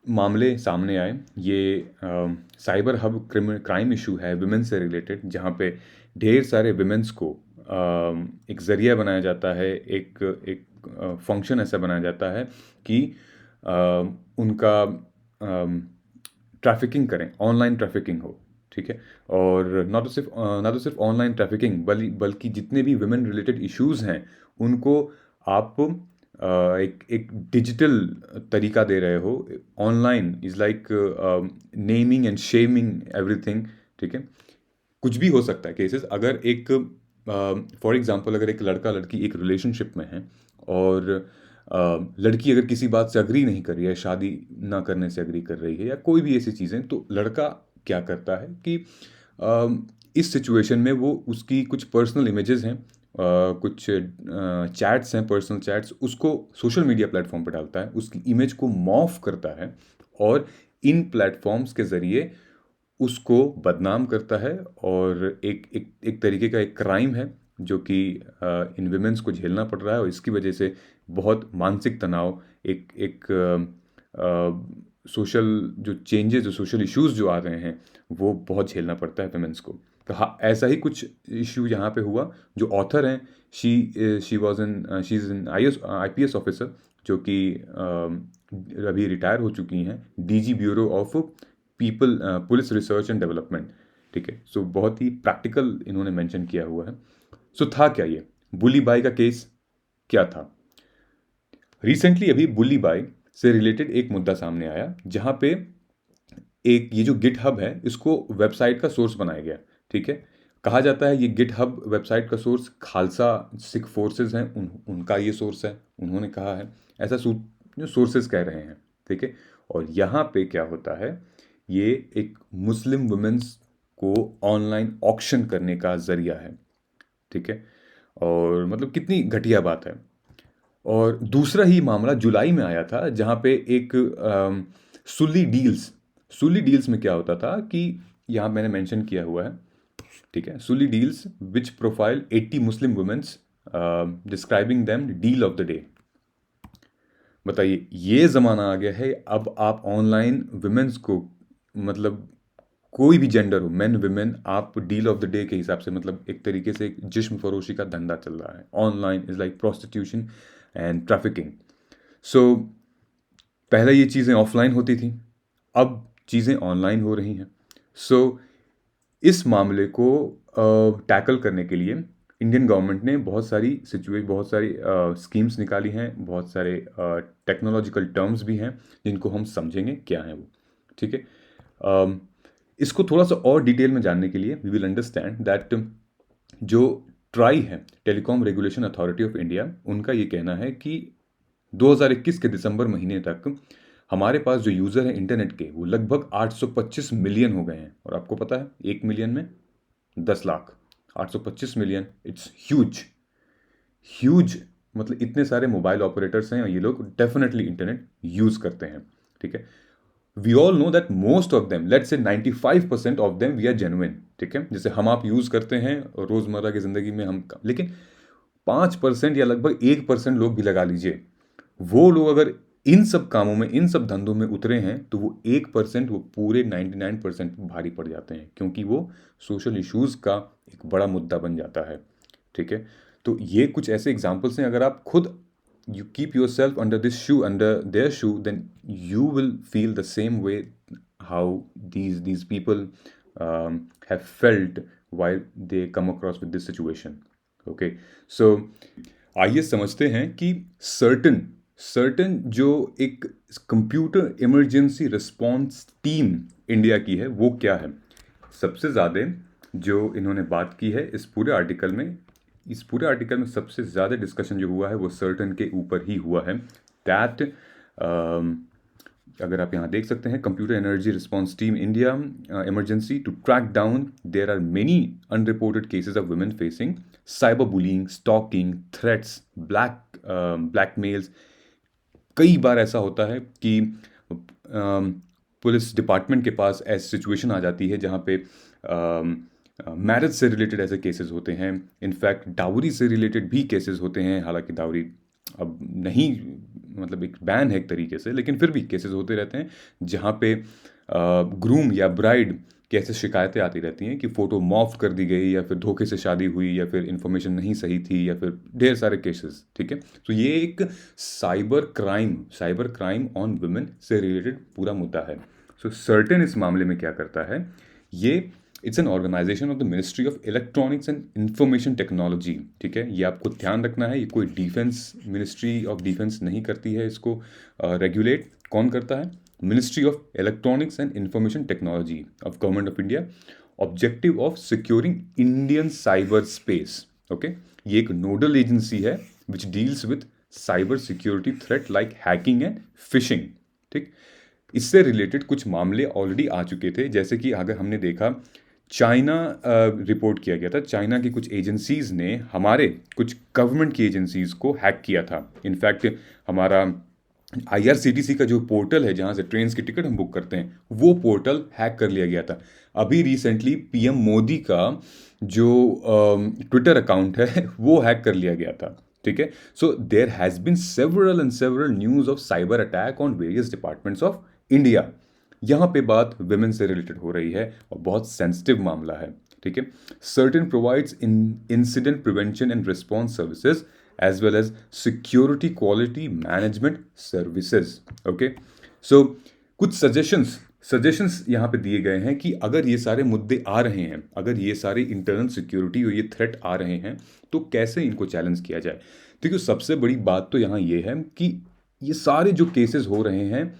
मामले सामने आए। ये साइबर हब क्राइम इशू है विमेन से रिलेटेड, जहाँ पे ढेर सारे विमेंस को एक ज़रिया बनाया जाता है, एक एक फंक्शन ऐसा बनाया जाता है कि अ, उनका ट्रैफिकिंग करें, ऑनलाइन ट्रैफिकिंग हो, ठीक है। और ना तो सिर्फ ऑनलाइन ट्रैफिकिंग, बल्कि जितने भी वुमेन रिलेटेड इश्यूज हैं उनको आप एक एक डिजिटल तरीका दे रहे हो। Online is like naming and shaming everything, ठीक है। कुछ भी हो सकता है केसेस। अगर एक फॉर एग्जांपल अगर एक लड़का लड़की एक रिलेशनशिप में है, और लड़की अगर किसी बात से अग्री नहीं कर रही है, शादी ना करने से अग्री कर रही है, या कोई भी ऐसी चीज़ें, तो लड़का क्या करता है कि इस सिचुएशन में वो उसकी कुछ पर्सनल इमेजेस हैं, कुछ चैट्स हैं, पर्सनल चैट्स, उसको सोशल मीडिया प्लेटफॉर्म पर डालता है, उसकी इमेज को मॉर्फ करता है, और इन प्लेटफॉर्म्स के ज़रिए उसको बदनाम करता है। और एक तरीके का एक क्राइम है जो कि इन विमेंस को झेलना पड़ रहा है, और इसकी वजह से बहुत मानसिक तनाव, एक एक सोशल जो चेंजेस, जो सोशल इश्यूज जो आ रहे हैं, वो बहुत झेलना पड़ता है विमेंस को। तो हाँ, ऐसा ही कुछ इशू यहाँ पे हुआ। जो ऑथर हैं, she is an IPS officer, जो कि अभी रिटायर हो चुकी हैं, DG bureau of police research and development, ठीक है। सो बहुत ही प्रैक्टिकल इन्होंने मेंशन किया हुआ है। सो था क्या ये बुली बाई का केस क्या था? रिसेंटली अभी बुली बाई से रिलेटेड एक मुद्दा सामने आया, जहाँ पे एक ये जो गिट हब है, इसको वेबसाइट का सोर्स बनाया गया, ठीक है। कहा जाता है ये गिट हब वेबसाइट का सोर्स खालसा सिख फोर्सेस हैं, उनका ये सोर्स है, उन्होंने कहा है, ऐसा जो सोर्सेस कह रहे हैं, ठीक है। और यहाँ पे क्या होता है, ये एक मुस्लिम वुमेन्स को ऑनलाइन ऑक्शन करने का जरिया है, ठीक है। और मतलब कितनी घटिया बात है। और दूसरा ही मामला जुलाई में आया था, जहाँ पे एक सुली डील्स, सुली डील्स में क्या होता था कि यहाँ मैंने मेंशन किया हुआ है, ठीक है। Sulli deals which profile 80 Muslim women's describing them deal of the day. बताइए, ये ज़माना आ गया है, अब आप ऑनलाइन वुमेन्स को, मतलब कोई भी जेंडर हो, मेन विमेन, आप डील ऑफ द डे के हिसाब से, मतलब एक तरीके से एक जिस्म फरोशी का धंधा चल रहा है। Online is like prostitution and trafficking. So पहले ये चीज़ें ऑफलाइन होती थी, अब चीज़ें ऑनलाइन हो रही हैं। सो इस मामले को टैकल करने के लिए इंडियन गवर्नमेंट ने बहुत सारी स्कीम्स निकाली हैं, बहुत सारे टेक्नोलॉजिकल टर्म्स भी हैं जिनको हम समझेंगे क्या है वो, ठीक है। इसको थोड़ा सा और डिटेल में जानने के लिए वी विल अंडरस्टैंड दैट जो ट्राई है, telecom regulation authority of India, उनका ये कहना है कि 2021 के दिसंबर महीने तक हमारे पास जो यूज़र हैं इंटरनेट के, वो लगभग 825 मिलियन हो गए हैं। और आपको पता है 1 मिलियन में 10 lakh, 825 million, it's huge, huge. मतलब इतने सारे मोबाइल ऑपरेटर्स हैं और ये लोग डेफिनेटली इंटरनेट यूज़ करते हैं, ठीक है। We all know that most of them, let's say 95% of them we are genuine, ठीक है। जैसे हम आप यूज़ करते हैं रोज़मर्रा की ज़िंदगी में हम, लेकिन 5% या लगभग 1% लोग भी लगा लीजिए, वो लोग अगर इन सब कामों में, इन सब धंधों में उतरे हैं, तो वो 1%, वो पूरे 99% भारी पड़ जाते हैं, क्योंकि वो सोशल इश्यूज़ का एक बड़ा मुद्दा बन जाता है, ठीक है। तो ये कुछ ऐसे एग्जाम्पल्स हैं। अगर आप खुद you keep yourself under this shoe, under their shoe, then you will feel the same way how these people have felt while they come across with this situation. Okay, so आइए समझते हैं कि certain जो एक computer emergency response team India की है, वो क्या है। सबसे ज़्यादा जो इन्होंने बात की है इस पूरे आर्टिकल में, सबसे ज़्यादा डिस्कशन जो हुआ है वो सर्टन के ऊपर ही हुआ है। दैट अगर आप यहाँ देख सकते हैं, computer energy response team India emergency to track down there are many unreported cases of women facing cyber bullying, stalking, threats, blackmails, कई बार ऐसा होता है कि पुलिस डिपार्टमेंट के पास ऐसी सिचुएशन आ जाती है जहाँ पे मैरिज से रिलेटेड ऐसे केसेस होते हैं, इनफैक्ट डाउरी से रिलेटेड भी केसेस होते हैं। हालांकि डाउरी अब नहीं, मतलब एक बैन है एक तरीके से, लेकिन फिर भी केसेस होते रहते हैं जहाँ पे ग्रूम या ब्राइड की ऐसे शिकायतें आती रहती हैं कि फ़ोटो मॉर्फ कर दी गई, या फिर धोखे से शादी हुई, या फिर इन्फॉर्मेशन नहीं सही थी, या फिर ढेर सारे केसेस। ठीक है, तो ये एक साइबर क्राइम ऑन वुमेन से रिलेटेड पूरा मुद्दा है। सो सर्टेन इस मामले में क्या करता है, ये it's an organisation of the ministry of electronics and information technology. ठीक है, ये आपको ध्यान रखना है, ये कोई डिफेंस, मिनिस्ट्री ऑफ डिफेंस नहीं करती है इसको रेगुलेट। कौन करता है? Ministry of electronics and information technology of government of India. Objective of securing Indian cyber space. Okay, ये एक नोडल एजेंसी है which deals with cyber security threat like hacking and fishing. ठीक, इससे रिलेटेड कुछ मामले ऑलरेडी आ चुके थे, जैसे कि अगर हमने देखा, चाइना रिपोर्ट किया गया था, चाइना की कुछ एजेंसीज़ ने हमारे कुछ गवर्नमेंट की एजेंसीज़ को हैक किया था। इनफैक्ट हमारा IRCTC का जो पोर्टल है जहाँ से ट्रेन की टिकट हम बुक करते हैं, वो पोर्टल हैक कर लिया गया था। अभी रिसेंटली PM मोदी का जो ट्विटर अकाउंट है वो हैक कर लिया गया था। ठीक है, so there has been several news of cyber attack on various departments of India. यहाँ पे बात विमेन से रिलेटेड हो रही है और बहुत सेंसिटिव मामला है। ठीक है, certain provides incident prevention and response services as well as security quality management services. Okay, so कुछ सजेशंस यहाँ पे दिए गए हैं कि अगर ये सारे मुद्दे आ रहे हैं, अगर ये सारे इंटरनल सिक्योरिटी और ये थ्रेट आ रहे हैं, तो कैसे इनको चैलेंज किया जाए। देखिए, सबसे बड़ी बात तो यहाँ ये है कि ये सारे जो केसेस हो रहे हैं,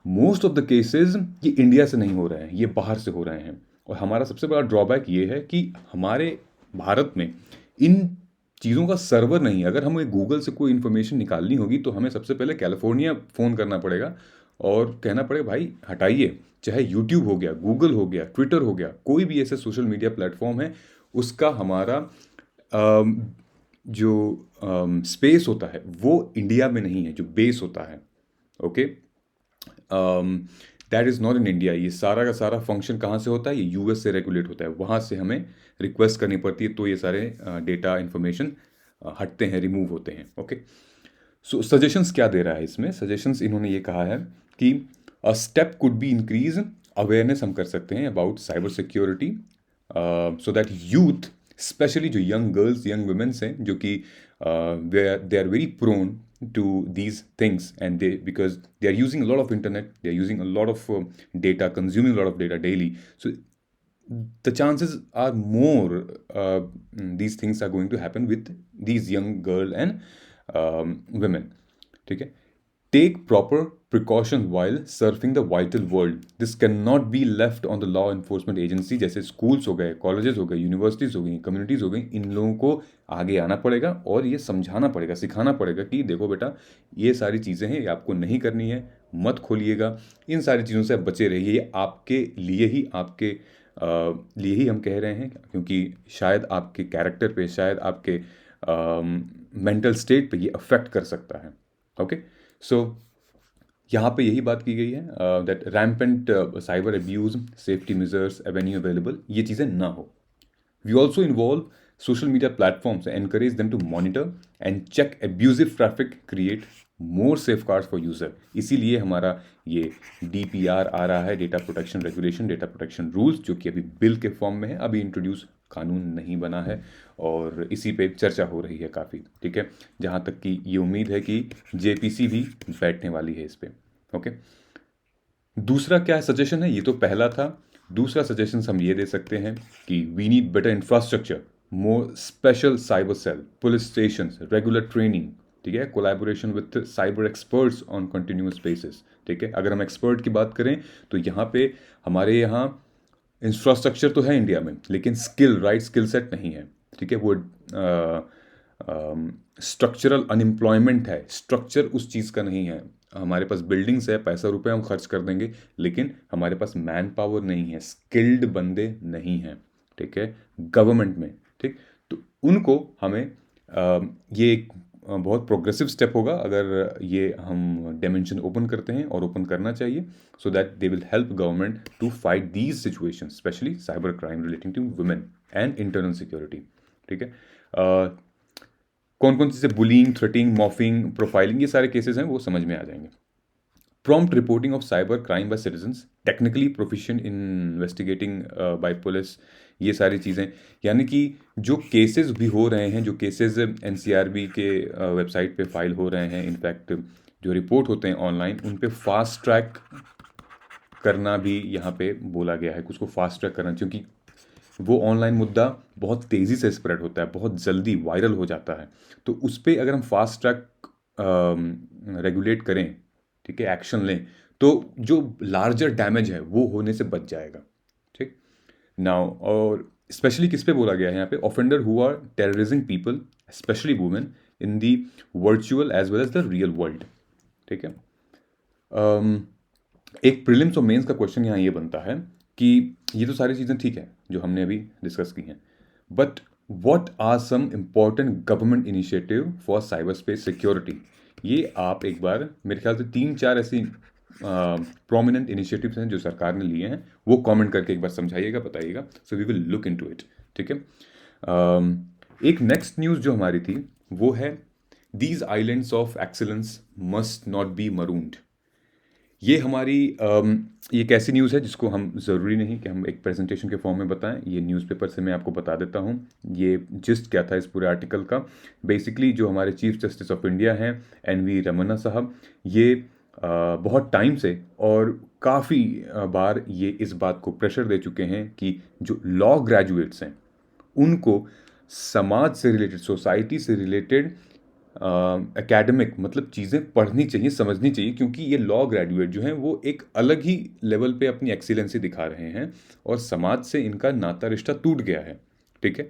मोस्ट ऑफ द केसेस ये इंडिया से नहीं हो रहे हैं, ये बाहर से हो रहे हैं। और हमारा सबसे बड़ा ड्रॉबैक ये है कि हमारे भारत में इन चीज़ों का सर्वर नहीं है। अगर हमें गूगल से कोई इन्फॉर्मेशन निकालनी होगी तो हमें सबसे पहले कैलिफोर्निया फ़ोन करना पड़ेगा और कहना पड़ेगा भाई हटाइए। चाहे यूट्यूब हो गया, गूगल हो गया, ट्विटर हो गया, कोई भी ऐसे सोशल मीडिया प्लेटफॉर्म है, उसका हमारा जो स्पेस होता है वो इंडिया में नहीं है, जो बेस होता है। Okay, that is not in India. ये सारा का सारा फंक्शन कहाँ से होता है? ये US से रेगुलेट होता है, वहाँ से हमें रिक्वेस्ट करनी पड़ती है, तो ये सारे डेटा इन्फॉर्मेशन हटते हैं, रिमूव होते हैं। ओके, सो सजेशंस क्या दे रहा है इसमें? सजेशंस इन्होंने ये कहा है कि a step could be increase awareness हम कर सकते हैं about cyber security, so that youth, specially जो यंग गर्ल्स, यंग वुमेन्स हैं, जो कि they are very prone to these things, and because they are using a lot of internet, they are using a lot of data, consuming a lot of data daily, so the chances are more these things are going to happen with these young girl and women. ठीक है, take proper precaution while surfing the vital world. This cannot be left on the law enforcement agency, जैसे schools हो गए, colleges हो गए, universities हो गई, communities हो गई, इन लोगों को आगे आना पड़ेगा और ये समझाना पड़ेगा, सिखाना पड़ेगा कि देखो बेटा, ये सारी चीज़ें हैं, ये आपको नहीं करनी है, मत खोलिएगा, इन सारी चीज़ों से आप बचे रहिए। ये आपके लिए ही हम कह रहे हैं, क्योंकि शायद आपके कैरेक्टर पे, शायद आपके मेंटल स्टेट पे ये अफेक्ट कर सकता है। ओके, सो यहाँ पे यही बात की गई है that rampant cyber abuse, safety measures, avenue available, ये चीज़ें ना हो। We also involve social media platforms and encourage them to monitor and check abusive traffic, create more safeguards for user. इसीलिए हमारा ये DPR आ रहा है, data protection regulation, data protection rules, जो कि अभी बिल के फॉर्म में है, अभी इंट्रोड्यूस कानून नहीं बना है, और इसी पे चर्चा हो रही है काफ़ी। ठीक है, जहाँ तक कि ये उम्मीद है कि JPC भी बैठने वाली है इस पे। ओके, दूसरा क्या सजेशन है? ये तो पहला था। दूसरा सजेशन हम ये दे सकते हैं कि we need better infrastructure, more special cyber cell, police station, regular training. ठीक है, collaboration with cyber experts on continuous basis. ठीक है, अगर हम एक्सपर्ट की बात करें तो यहाँ पे हमारे यहाँ इंफ्रास्ट्रक्चर तो है इंडिया में, लेकिन स्किल सेट नहीं है। ठीक है, वो स्ट्रक्चरल अनएम्प्लॉयमेंट है, स्ट्रक्चर उस चीज़ का नहीं है। हमारे पास बिल्डिंग्स है, पैसा रुपए हम खर्च कर देंगे, लेकिन हमारे पास मैन पावर नहीं है, स्किल्ड बंदे नहीं हैं। ठीक है, गवर्नमेंट में। ठीक, तो उनको हमें ये बहुत प्रोग्रेसिव स्टेप होगा अगर ये हम डायमेंशन ओपन करते हैं, और ओपन करना चाहिए, so that they will help government to fight these situation, specially cyber crime relating to women and internal security. ठीक है, कौन कौन चीज़ें, बुलिंग, थ्रेटिंग, मॉफिंग, प्रोफाइलिंग, ये सारे केसेस हैं वो समझ में आ जाएंगे। Prompt reporting of cyber crime by citizens, technically proficient in investigating by police, ये सारी चीज़ें, यानी कि जो केसेस भी हो रहे हैं, जो केसेस एनसीआरबी के वेबसाइट पे फाइल हो रहे हैं, इनफैक्ट जो रिपोर्ट होते हैं ऑनलाइन, उन पे फास्ट ट्रैक करना भी यहाँ पे बोला गया है कि उसको फास्ट ट्रैक करना, क्योंकि वो ऑनलाइन मुद्दा बहुत तेज़ी से स्प्रेड होता है, बहुत जल्दी वायरल हो जाता है। तो उस पर अगर हम फास्ट ट्रैक रेगुलेट करें, ठीक है, एक्शन लें, तो जो लार्जर डैमेज है वो होने से बच जाएगा। ठीक, नाउ, और स्पेशली किस पे बोला गया है यहाँ पे, offender who are terrorising people, specially women, in the virtual as well as the real world. ठीक है, एक प्रीलिम्स और मेंस का क्वेश्चन यहाँ ये बनता है कि ये तो सारी चीज़ें ठीक है जो हमने अभी डिस्कस की हैं, but what are some important government initiative for cyber space security. ये आप एक बार, मेरे ख्याल से 3-4 ऐसी प्रोमिनेंट इनिशिएटिव्स हैं जो सरकार ने लिए हैं, वो कमेंट करके एक बार समझाइएगा, बताइएगा, so we will look into it. ठीक है, एक नेक्स्ट न्यूज़ जो हमारी थी वो है, these islands of excellence must not be marooned. ये हमारी ये एक ऐसी न्यूज़ है जिसको हम ज़रूरी नहीं कि हम एक प्रेजेंटेशन के फॉर्म में बताएं, ये न्यूज़पेपर से मैं आपको बता देता हूँ। ये जिस्ट क्या था इस पूरे आर्टिकल का, बेसिकली जो हमारे चीफ जस्टिस ऑफ इंडिया हैं एनवी रमन्ना साहब, ये बहुत टाइम से और काफ़ी बार ये इस बात को प्रेशर दे चुके हैं कि जो लॉ ग्रेजुएट्स हैं उनको समाज से रिलेटेड, सोसाइटी से रिलेटेड एकेडमिक मतलब चीज़ें पढ़नी चाहिए, समझनी चाहिए, क्योंकि ये लॉ ग्रेजुएट जो हैं वो एक अलग ही लेवल पे अपनी एक्सीलेंसी दिखा रहे हैं और समाज से इनका नाता रिश्ता टूट गया है। ठीक है,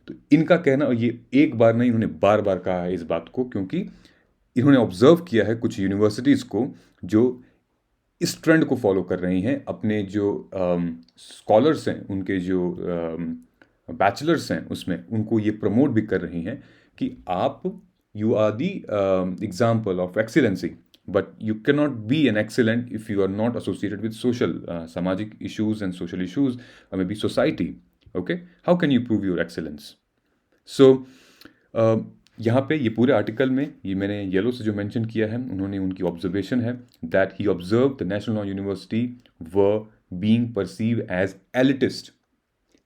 तो इनका कहना, और ये एक बार नहीं, इन्होंने बार बार कहा है इस बात को, क्योंकि इन्होंने ऑब्जर्व किया है कुछ यूनिवर्सिटीज़ को जो इस ट्रेंड को फॉलो कर रही हैं, अपने जो स्कॉलर्स हैं, उनके जो बैचलर्स हैं, उसमें उनको ये प्रमोट भी कर रही हैं कि आप, you are the example of excellency, but you cannot be an excellent if you are not associated with social samajik issues and social issues, or maybe society. Okay, how can you prove your excellence? So यहाँ पे ये पूरे article में, ये मैंने yellow से जो mention किया है, उन्होंने उनकी ऑब्जर्वेशन है that he observe the national law university were being perceive as elitist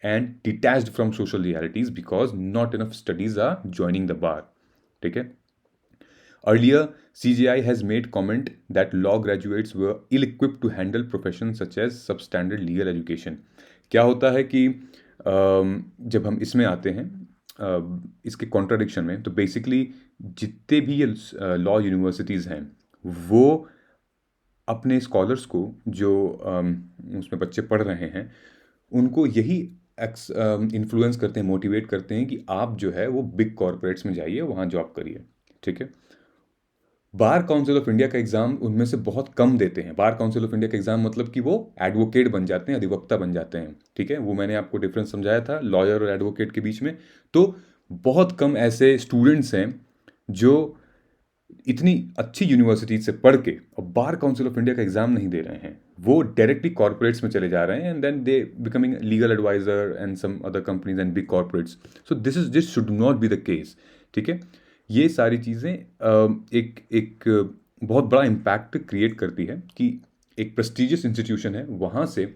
and detached from social realities because not enough studies are joining the bar. ठीक है, earlier CGI has made comment that law graduates were ill-equipped to handle professions such as substandard legal education. क्या होता है कि जब हम इसमें आते हैं इसके कॉन्ट्राडिक्शन में, तो बेसिकली जितने भी ये लॉ यूनिवर्सिटीज़ हैं वो अपने स्कॉलर्स को, जो उसमें बच्चे पढ़ रहे हैं, उनको यही इन्फ्लुएंस करते हैं, मोटिवेट करते हैं कि आप जो है वो बिग कॉरपोरेट्स में जाइए, वहाँ जॉब करिए। ठीक है, बार काउंसिल ऑफ इंडिया का एग्ज़ाम उनमें से बहुत कम देते हैं। बार काउंसिल ऑफ इंडिया का एग्ज़ाम मतलब कि वो एडवोकेट बन जाते हैं, अधिवक्ता बन जाते हैं। ठीक है, वो मैंने आपको डिफरेंस समझाया था लॉयर और एडवोकेट के बीच में। तो बहुत कम ऐसे स्टूडेंट्स हैं जो इतनी अच्छी यूनिवर्सिटी से पढ़ के और बार काउंसिल ऑफ इंडिया का एग्ज़ाम नहीं दे रहे हैं, वो डायरेक्टली कॉर्पोरेट्स में चले जा रहे हैं, and then they becoming legal adviser and some other companies and big corporates. So this should not be the case. ठीक है, ये सारी चीज़ें एक बहुत बड़ा इम्पैक्ट क्रिएट करती है कि एक प्रेस्टिजियस इंस्टीट्यूशन है, वहाँ से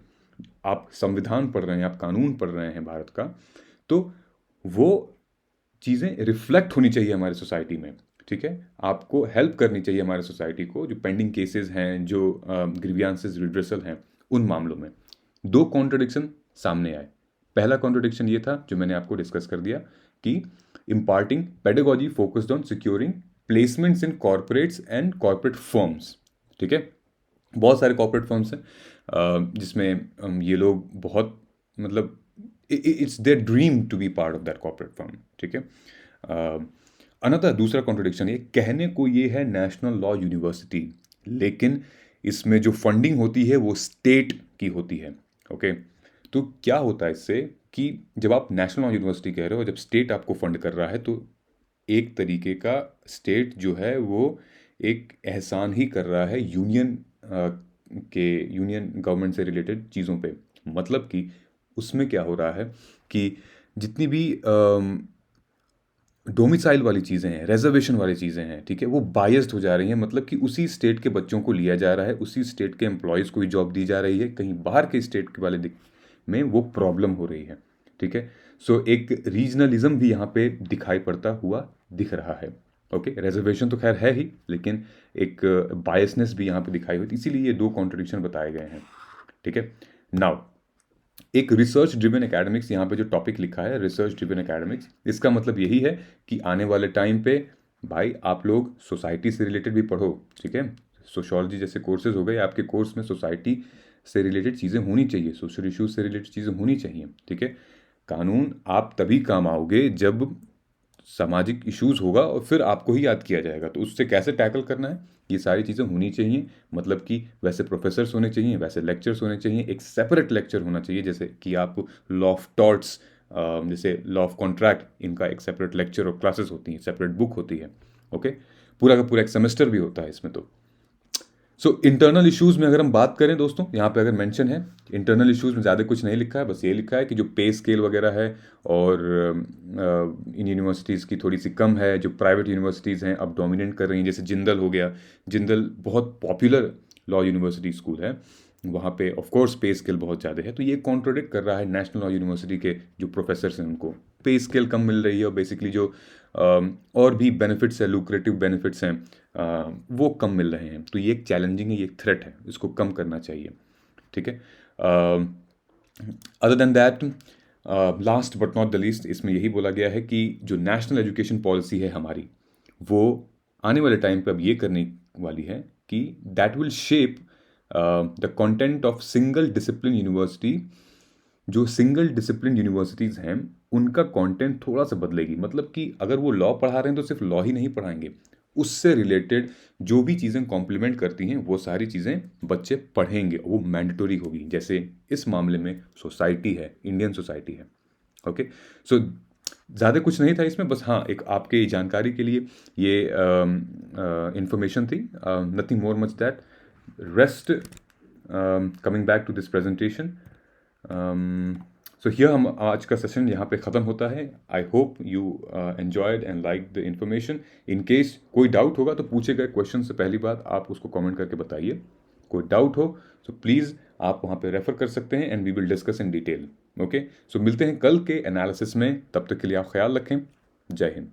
आप संविधान पढ़ रहे हैं, आप कानून पढ़ रहे हैं भारत का, तो वो चीज़ें रिफ्लेक्ट होनी चाहिए हमारी सोसाइटी में। ठीक है, आपको हेल्प करनी चाहिए हमारे सोसाइटी को, जो पेंडिंग केसेस हैं, जो ग्रीवियंसेस रिड्रेसल हैं, उन मामलों में। दो कॉन्ट्रडिक्शन सामने आए। पहला कॉन्ट्रडिक्शन ये था जो मैंने आपको डिस्कस कर दिया कि imparting pedagogy focused on securing placements in corporates and corporate firms. ठीक है, बहुत सारे कॉर्पोरेट फर्म्स हैं जिसमें ये लोग बहुत, मतलब it's their dream to be part of that corporate firm. ठीक है, अनदर दूसरा कॉन्ट्रडिक्शन ये, कहने को ये है नेशनल लॉ यूनिवर्सिटी, लेकिन इसमें जो फंडिंग होती है वो स्टेट की होती है। ओके, तो क्या होता है इससे कि जब आप नेशनल लॉ यूनिवर्सिटी कह रहे हो, जब स्टेट आपको फंड कर रहा है, तो एक तरीके का स्टेट जो है वो एक एहसान ही कर रहा है यूनियन गवर्नमेंट से रिलेटेड चीज़ों पे। मतलब कि उसमें क्या हो रहा है कि जितनी भी डोमिसाइल वाली चीज़ें हैं, रिजर्वेशन वाली चीज़ें हैं, ठीक है, वो बायस्ड हो जा रही हैं। मतलब कि उसी स्टेट के बच्चों को लिया जा रहा है, उसी स्टेट के एम्प्लॉयज़ को ही जॉब दी जा रही है, कहीं बाहर के स्टेट के वाले में वो प्रॉब्लम हो रही है। ठीक है, सो एक रीजनलिज्म भी यहाँ पे दिखाई पड़ता हुआ दिख रहा है। ओके, रिजर्वेशन तो खैर है ही, लेकिन एक बायसनेस भी यहाँ पे दिखाई हुई, इसीलिए ये दो कॉन्ट्रडिक्शन बताए गए हैं। ठीक है, नाउ एक रिसर्च ड्रिवन एकेडमिक्स, यहाँ पे जो टॉपिक लिखा है रिसर्च ड्रिवन एकेडमिक्स, इसका मतलब यही है कि आने वाले टाइम पे भाई आप लोग सोसाइटी से रिलेटेड भी पढ़ो। ठीक है, सोशोलॉजी जैसे कोर्सेज हो गए, आपके कोर्स में सोसाइटी से रिलेटेड चीज़ें होनी चाहिए, सोशल इश्यूज से रिलेटेड चीज़ें होनी चाहिए। ठीक है, कानून आप तभी काम आओगे जब सामाजिक इश्यूज होगा और फिर आपको ही याद किया जाएगा, तो उससे कैसे टैकल करना है ये सारी चीज़ें होनी चाहिए। मतलब कि वैसे प्रोफेसर्स होने चाहिए, वैसे लेक्चर्स होने चाहिए, एक सेपरेट लेक्चर होना चाहिए, जैसे कि आप लॉ ऑफ टॉर्ट्स, जैसे लॉ ऑफ कॉन्ट्रैक्ट, इनका एक सेपरेट लेक्चर और क्लासेस होती हैं, सेपरेट बुक होती है। ओके, पूरा का पूरा एक सेमेस्टर भी होता है इसमें। तो सो इंटरनल इश्यूज़ में अगर हम बात करें दोस्तों, यहाँ पे अगर मेंशन है इंटरनल इश्यूज़ में ज़्यादा कुछ नहीं लिखा है, बस ये लिखा है कि जो पे स्केल वगैरह है और इन यूनिवर्सिटीज़ की थोड़ी सी कम है, जो प्राइवेट यूनिवर्सिटीज़ हैं अब डोमिनेट कर रही हैं, जैसे जिंदल हो गया। जिंदल बहुत पॉपुलर लॉ यूनिवर्सिटी स्कूल है, वहाँ पे ऑफ कोर्स पे स्केल बहुत ज़्यादा है, तो ये कॉन्ट्रोडिक्ट कर रहा है नेशनल लॉ यूनिवर्सिटी के जो प्रोफेसर्स हैं उनको पे स्केल कम मिल रही है, और बेसिकली जो और भी बेनिफिट्स है, लुक्रेटिव बेनिफिट्स हैं, वो कम मिल रहे हैं। तो ये एक चैलेंजिंग है, ये एक थ्रेट है, इसको कम करना चाहिए। ठीक है, other than that, last but not the least, इसमें यही बोला गया है कि जो नेशनल एजुकेशन पॉलिसी है हमारी, वो आने वाले टाइम पे अब ये करने वाली है कि that will shape the content of single discipline university. जो सिंगल डिसिप्लिन यूनिवर्सिटीज़ हैं उनका कंटेंट थोड़ा सा बदलेगी। मतलब कि अगर वो लॉ पढ़ा रहे हैं तो सिर्फ लॉ ही नहीं पढ़ाएंगे, उससे रिलेटेड जो भी चीज़ें कॉम्प्लीमेंट करती हैं वो सारी चीज़ें बच्चे पढ़ेंगे, वो मैंडेटरी होगी। जैसे इस मामले में सोसाइटी है, इंडियन सोसाइटी है। ओके, सो ज़्यादा कुछ नहीं था इसमें, बस हाँ एक आपके जानकारी के लिए ये इंफॉर्मेशन थी, nothing more much that. Rest, coming back to this presentation, so here हम आज का सेशन यहाँ पे ख़त्म होता है। I hope you enjoyed and like the information. In case कोई डाउट होगा तो पूछे गए क्वेश्चन से पहली बात आप उसको कमेंट करके बताइए। कोई डाउट हो तो प्लीज़ आप वहाँ पे रेफर कर सकते हैं and we will discuss in detail. Okay, so मिलते हैं कल के एनालिसिस में, तब तक के लिए आप ख्याल रखें। जय हिंद।